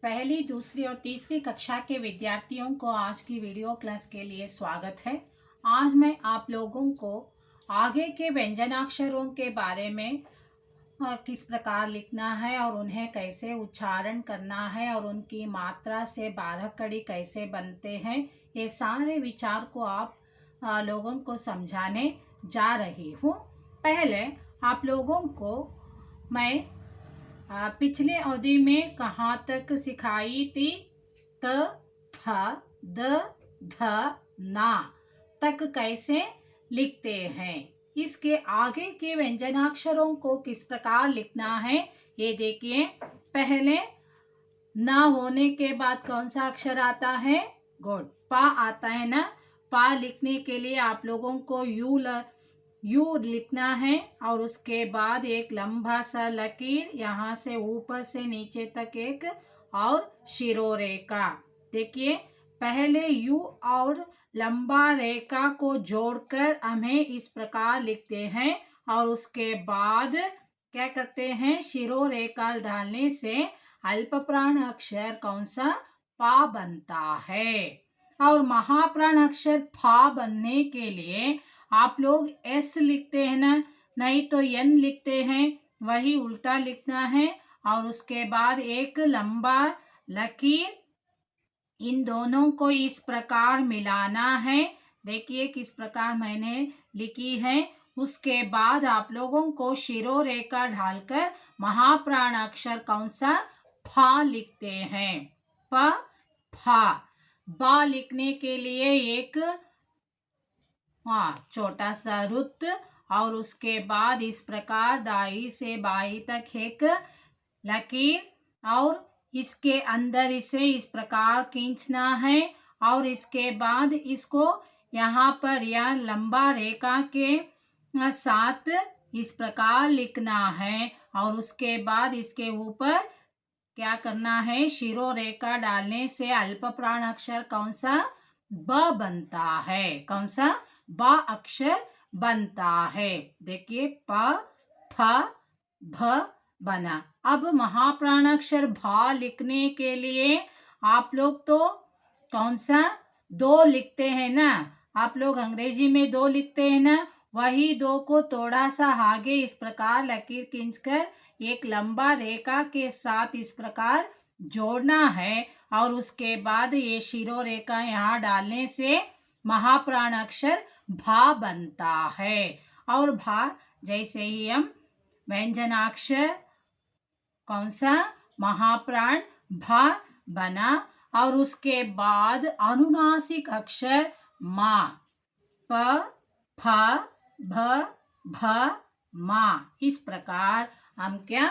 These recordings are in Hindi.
पहली, दूसरी और तीसरी कक्षा के विद्यार्थियों को आज की वीडियो क्लास के लिए स्वागत है। आज मैं आप लोगों को आगे के व्यंजनाक्षरों के बारे में किस प्रकार लिखना है और उन्हें कैसे उच्चारण करना है और उनकी मात्रा से 12 कड़ी कैसे बनते हैं, ये सारे विचार को आप लोगों को समझाने जा रही हूँ। पहले आप लोगों को मैं पिछले अवधि में कहाँ तक सिखाई थी? त, थ, द, ध, ना तक कैसे लिखते हैं। इसके आगे के व्यंजनाक्षरों को किस प्रकार लिखना है ये देखिए। पहले ना होने के बाद कौन सा अक्षर आता है? गुड, पा आता है ना। पा लिखने के लिए आप लोगों को यू लिखना है और उसके बाद एक लंबा सा लकीर, यहाँ से ऊपर से नीचे तक एक और शिरोरेखा। देखिए, पहले यू और लंबा रेखा को जोड़कर हमें इस प्रकार लिखते हैं और उसके बाद क्या करते हैं? शिरोरेखा डालने से अल्प प्राण अक्षर कौन सा? पा बनता है। और महाप्राण अक्षर फा बनने के लिए आप लोग एस लिखते हैं ना, नहीं तो एन लिखते हैं, वही उल्टा लिखना है और उसके बाद एक लंबा लकीर, इन दोनों को इस प्रकार मिलाना है। देखिए किस प्रकार मैंने लिखी है। उसके बाद आप लोगों को शिरोरेखा ढालकर महाप्राण अक्षर कौन सा? फा लिखते हैं। प, फा। बा लिखने के लिए एक छोटा सा रुत और उसके बाद इस प्रकार दाई से बाई तक एक लकीर और इसके अंदर इसे इस प्रकार खींचना है और इसके बाद इसको यहाँ पर या लंबा रेखा के साथ इस प्रकार लिखना है और उसके बाद इसके ऊपर क्या करना है? शिरोरेखा डालने से अल्प प्राण अक्षर कौन सा? ब बनता है। कौन सा? ब अक्षर बनता है। देखिए, प, फ, भ बना। अब महाप्राण अक्षर भा लिखने के लिए आप लोग तो कौन सा? दो लिखते हैं ना। आप लोग अंग्रेजी में दो लिखते हैं ना, वही दो को थोड़ा सा आगे इस प्रकार लकीर खींचकर एक लंबा रेखा के साथ इस प्रकार जोड़ना है और उसके बाद ये शिरोरेखा यहाँ डालने से महाप्राण अक्षर भा बनता है। और भा जैसे ही हम व्यंजनाक्षर कौन सा? महाप्राण भा बना और उसके बाद अनुनासिक अक्षर मा, प, फ, भ, भ, मा। इस प्रकार हम क्या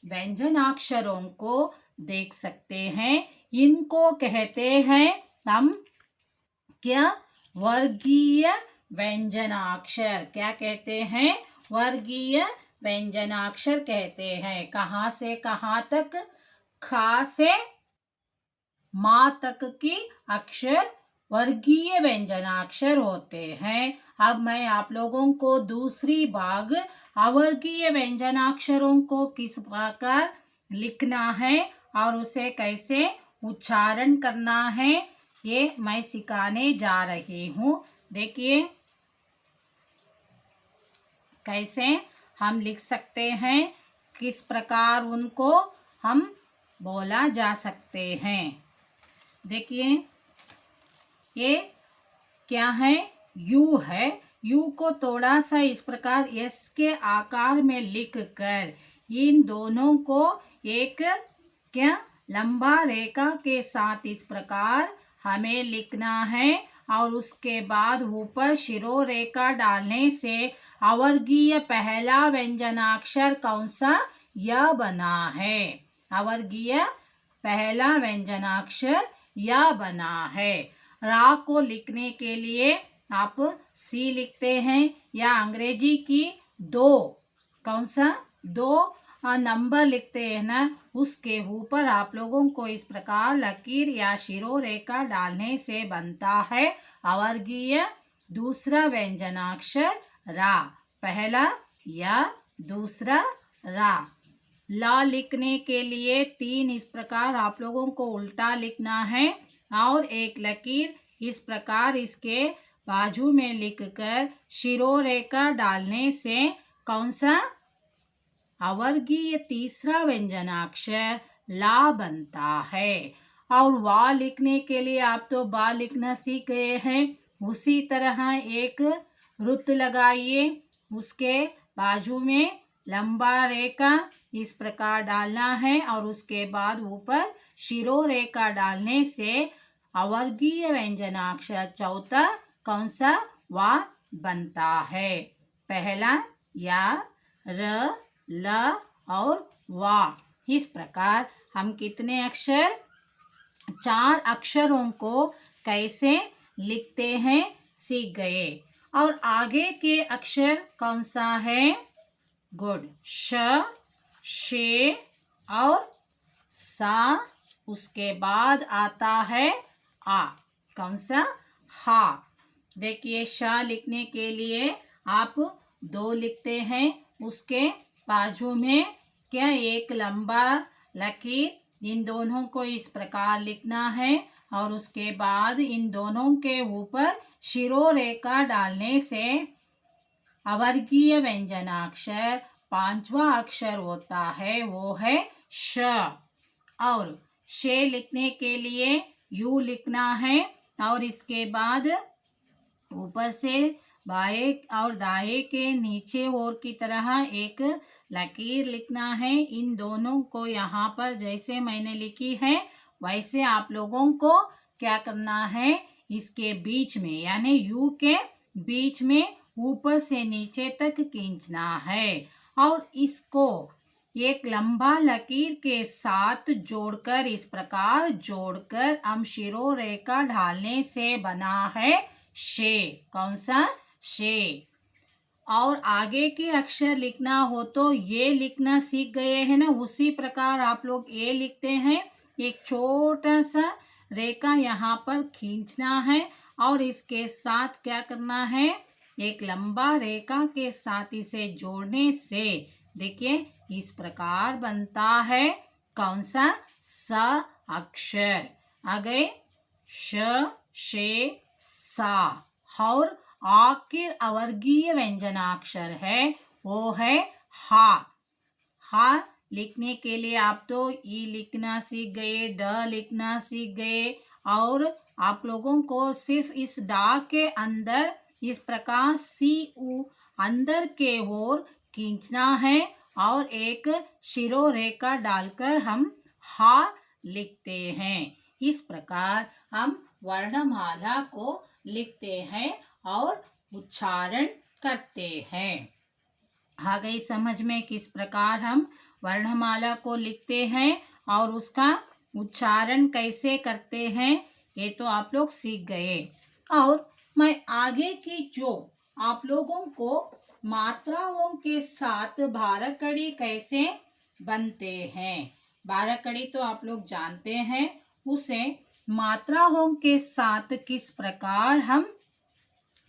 व्यंजनाक्षरों को देख सकते हैं। इनको कहते हैं हम क्या? वर्गीय व्यंजनाक्षर। क्या कहते हैं? वर्गीय व्यंजनाक्षर कहते हैं। कहाँ से कहाँ तक? खा से माँ तक की अक्षर वर्गीय व्यंजनाक्षर होते हैं। अब मैं आप लोगों को दूसरी भाग अवर्गीय व्यंजनाक्षरों को किस प्रकार लिखना है और उसे कैसे उच्चारण करना है ये मैं सिखाने जा रही हूँ। देखिए कैसे हम लिख सकते हैं, किस प्रकार उनको हम बोला जा सकते हैं। देखिए ये क्या है? यू है। यू को थोड़ा सा इस प्रकार एस के आकार में लिख कर इन दोनों को एक क्या लंबा रेखा के साथ इस प्रकार हमें लिखना है और उसके बाद ऊपर शिरोरेखा डालने से अवर्गीय पहला व्यंजनाक्षर कौन सा? य बना है। अवर्गीय पहला व्यंजनाक्षर य बना है। रा को लिखने के लिए आप सी लिखते हैं या अंग्रेजी की दो कौन सा? दो नंबर लिखते हैं ना, उसके ऊपर आप लोगों को इस प्रकार लकीर या शिरोरेखा डालने से बनता है अवर्गीय दूसरा व्यंजनाक्षर रा। पहला या दूसरा रा। ला लिखने के लिए 3 इस प्रकार आप लोगों को उल्टा लिखना है और एक लकीर इस प्रकार इसके बाजू में लिखकर शिरोरेखा डालने से कौन सा अवर्गीय तीसरा व्यंजनाक्षर ला बनता है। और वा लिखने के लिए आप तो बा लिखना सीख गए हैं। उसी तरह एक वृत्त लगाइए, उसके बाजू में लंबा रेखा इस प्रकार डालना है और उसके बाद ऊपर शिरो रेखा डालने से अवर्गीय व्यंजनाक्षर चौथा कौन सा वा बनता है। पहला या, र, ल और वा। इस प्रकार हम कितने अक्षर, 4 अक्षरों को कैसे लिखते हैं सीख गए। और आगे के अक्षर कौन सा है? गुड, श, शे और सा। उसके बाद आता है आ, कौन सा? हा। देखिए श लिखने के लिए आप 2 लिखते हैं, उसके बाजू में क्या एक लंबा लकीर, इन दोनों को इस प्रकार लिखना है और उसके बाद इन दोनों के ऊपर शिरो रेखा डालने से अवर्गीय व्यंजनाक्षर 5वां अक्षर होता है, वो है श। और शे लिखने के लिए यू लिखना है और इसके बाद ऊपर से बाएं और दाएं के नीचे ओर की तरह एक लकीर लिखना है। इन दोनों को यहाँ पर जैसे मैंने लिखी है वैसे आप लोगों को क्या करना है, इसके बीच में यानी यू के बीच में ऊपर से नीचे तक खींचना है और इसको एक लंबा लकीर के साथ जोड़कर इस प्रकार जोड़कर हम शिरो रेखा ढालने से बना है शे। कौन सा? शे। और आगे के अक्षर लिखना हो तो ये लिखना सीख गए हैं ना, उसी प्रकार आप लोग ये लिखते हैं। एक छोटा सा रेखा यहाँ पर खींचना है और इसके साथ क्या करना है, एक लंबा रेखा के साथ इसे जोड़ने से देखिए इस प्रकार बनता है कौन सा? स अक्षर। आगे श, शे, सा। और आखिर अवर्गीय व्यंजनाक्षर है वो है हा। हा लिखने के लिए आप तो ई लिखना सीख गए, ड लिखना सीख गए और आप लोगों को सिर्फ इस डा के अंदर इस प्रकार सी उ अंदर के ओर खींचना है और एक शिरो रेखा डालकर हम हा लिखते हैं। इस प्रकार हम वर्णमाला को लिखते हैं और उच्चारण करते हैं। आ गई समझ में किस प्रकार हम वर्णमाला को लिखते हैं और उसका उच्चारण कैसे करते हैं, ये तो आप लोग सीख गए। और मैं आगे की जो आप लोगों को मात्राओं के साथ बारहकड़ी कैसे बनते हैं, बारहकड़ी तो आप लोग जानते हैं, उसे मात्राओं के साथ किस प्रकार हम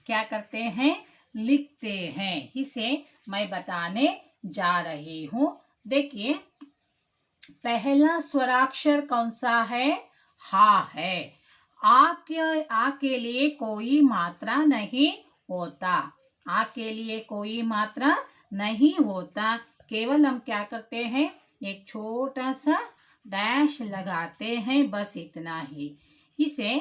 क्या करते हैं, लिखते हैं, इसे मैं बताने जा रही हूँ। देखिए पहला स्वराक्षर कौन सा है? हा है। आ के लिए कोई मात्रा नहीं होता, आ के लिए कोई मात्रा नहीं होता, केवल हम क्या करते हैं, एक छोटा सा डैश लगाते हैं, बस इतना ही। इसे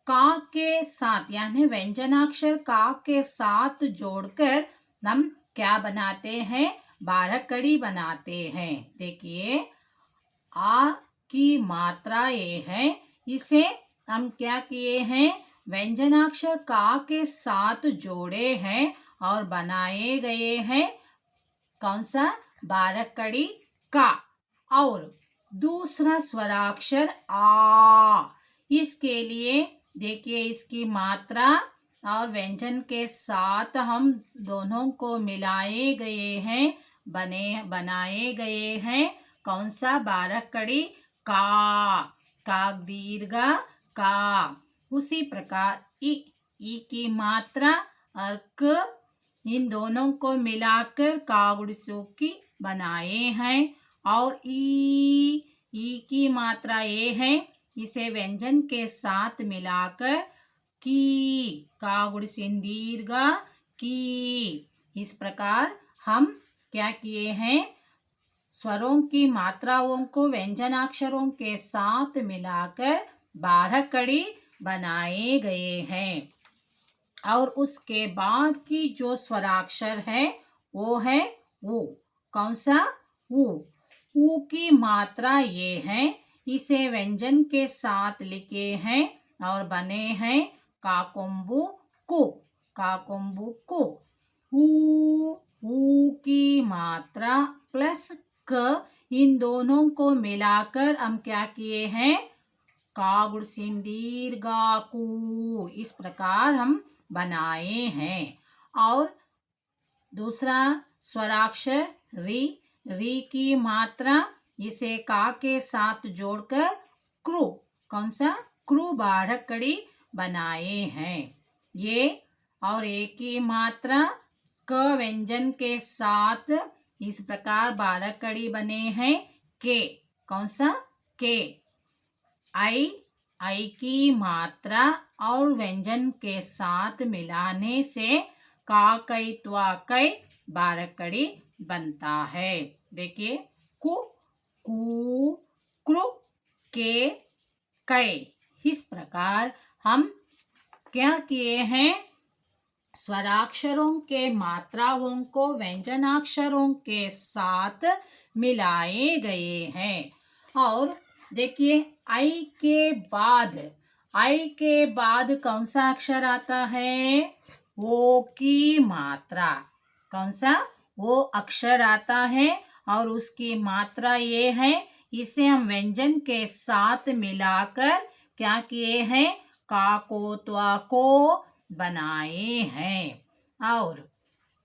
का के साथ यानी व्यंजनाक्षर का के साथ जोड़कर हम क्या बनाते हैं, बारहकड़ी बनाते हैं। देखिए आ की मात्रा ये है, इसे हम क्या किए हैं, व्यंजनाक्षर का के साथ जोड़े हैं और बनाए गए हैं कौन सा, बारहकड़ी का। और दूसरा स्वराक्षर आ, इसके लिए देखिए इसकी मात्रा और व्यंजन के साथ हम दोनों को मिलाए गए हैं, बनाए गए हैं कौन सा, बारहकड़ी का दीर्घ का। उसी प्रकार ई की मात्रा और क, इन दोनों को मिलाकर कागुड़सू की बनाए हैं और ई की मात्रा ए है, इसे व्यंजन के साथ मिलाकर की, का गुण दीर्घ की। इस प्रकार हम क्या किए हैं, स्वरों की मात्राओं को व्यंजनाक्षरों के साथ मिलाकर 12 कड़ी बनाए गए हैं। और उसके बाद की जो स्वराक्षर है वो है ऊ। कौन सा? ऊ। ऊ की मात्रा ये है, इसे व्यंजन के साथ लिखे हैं और बने हैं काकुम्बु कु, काकुम्बु कु। ऊ की मात्रा प्लस क, इन दोनों को मिलाकर हम क्या किए हैं, का गुण दीर्घ कु, इस प्रकार हम बनाए हैं। और दूसरा स्वराक्षर री, री की मात्रा, इसे का के साथ जोड़कर क्रू, कौन सा? क्रू 12 कड़ी बनाए हैं ये। और ए की मात्रा क व्यंजन के साथ इस प्रकार 12 कड़ी बने हैं के, कौन सा? के। आई की मात्रा और व्यंजन के साथ मिलाने से का कई त्वा कई 12 कड़ी बनता है। देखिए, कु, कु, क्रू, के, कै। इस प्रकार हम क्या किए हैं, स्वराक्षरों के मात्राओं को व्यंजनाक्षरों के साथ मिलाए गए हैं। और देखिए, आई के बाद कौन सा अक्षर आता है, ओ की मात्रा, कौन सा? वो अक्षर आता है और उसकी मात्रा ये है, इसे हम व्यंजन के साथ मिलाकर क्या किए हैं, का को त्वा को बनाए हैं। और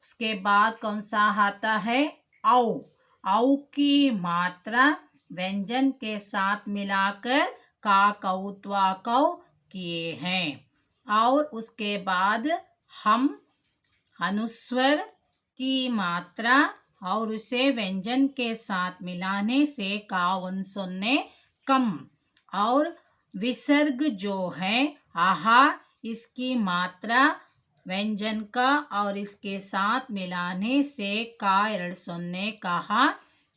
उसके बाद कौन सा आता है, औ। औ की मात्रा व्यंजन के साथ मिलाकर का कौ त्वा कौ किए हैं। और उसके बाद हम अनुस्वर की मात्रा और उसे व्यंजन के साथ मिलाने से का उन सुनने कम। और विसर्ग जो है आहा, इसकी मात्रा व्यंजन का और इसके साथ मिलाने से का 2 सुनने कहा।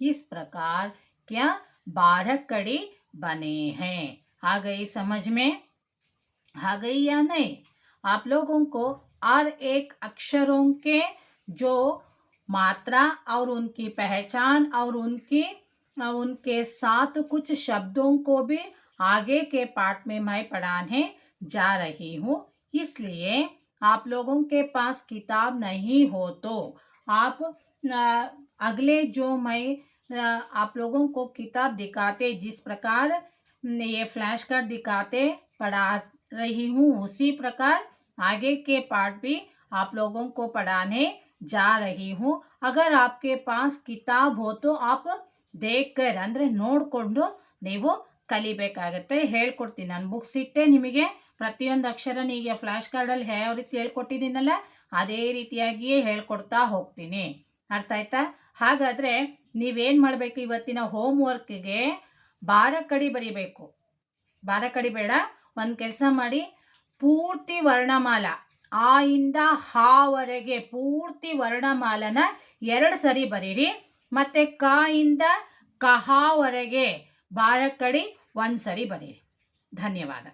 इस प्रकार क्या 12 कड़ी बने हैं। आ गई समझ में? आ गई या नहीं? आप लोगों को और एक अक्षरों के जो मात्रा और उनकी पहचान और उनके साथ कुछ शब्दों को भी आगे के पाठ में मैं पढ़ाने जा रही हूँ। इसलिए आप लोगों के पास किताब नहीं हो तो आप अगले जो मैं आप लोगों को किताब दिखाते, जिस प्रकार ये फ्लैश कार्ड दिखाते पढ़ा रही हूँ, उसी प्रकार आगे के पाठ भी आप लोगों को पढ़ाने जा रही हूँ। अगर आपके पास किताब हो तो आप देखकर ಅಂದ್ರೆ ನೋಡಿಕೊಂಡು ನೀವು ಕಲಿಬೇಕಾಗುತ್ತೆ। ಹೇಳ್ಕೊಡ್ತೀನಿ, ನಾನು ಬುಕ್ಸ್ ಇಟ್ಟೆ ನಿಮಗೆ ಪ್ರತಿಯೊಂದು ಅಕ್ಷರ ಈಗ ಫ್ಲಾಶ್ ಕಾರ್ಡಲ್ಲಿ ಯಾವ ರೀತಿ ಹೇಳ್ಕೊಟ್ಟಿದ್ದೀನಲ್ಲ ಅದೇ ರೀತಿಯಾಗಿಯೇ ಹೇಳ್ಕೊಡ್ತಾ ಹೋಗ್ತೀನಿ। ಅರ್ಥ ಆಯ್ತಾ? ಹಾಗಾದರೆ ನೀವೇನು ಮಾಡಬೇಕು, ಇವತ್ತಿನ ಹೋಮ್ ವರ್ಕ್ಗೆ 12 ಕಡಿ ಬರೀಬೇಕು। 12 ಕಡಿ ಬೇಡ, ಒಂದು ಕೆಲಸ ಮಾಡಿ, ಪೂರ್ತಿ ವರ್ಣಮಾಲ ಆ ಇಂದ ಹಾವರೆಗೆ ಪೂರ್ತಿ ವರ್ಣಮಾಲನ 2 ಸರಿ ಬರೀರಿ, ಮತ್ತೆ ಕ ಇಂದ ಕಹಾವರೆಗೆ 12 ಕಡಿ 1 ಸರಿ ಬರೀರಿ। ಧನ್ಯವಾದ।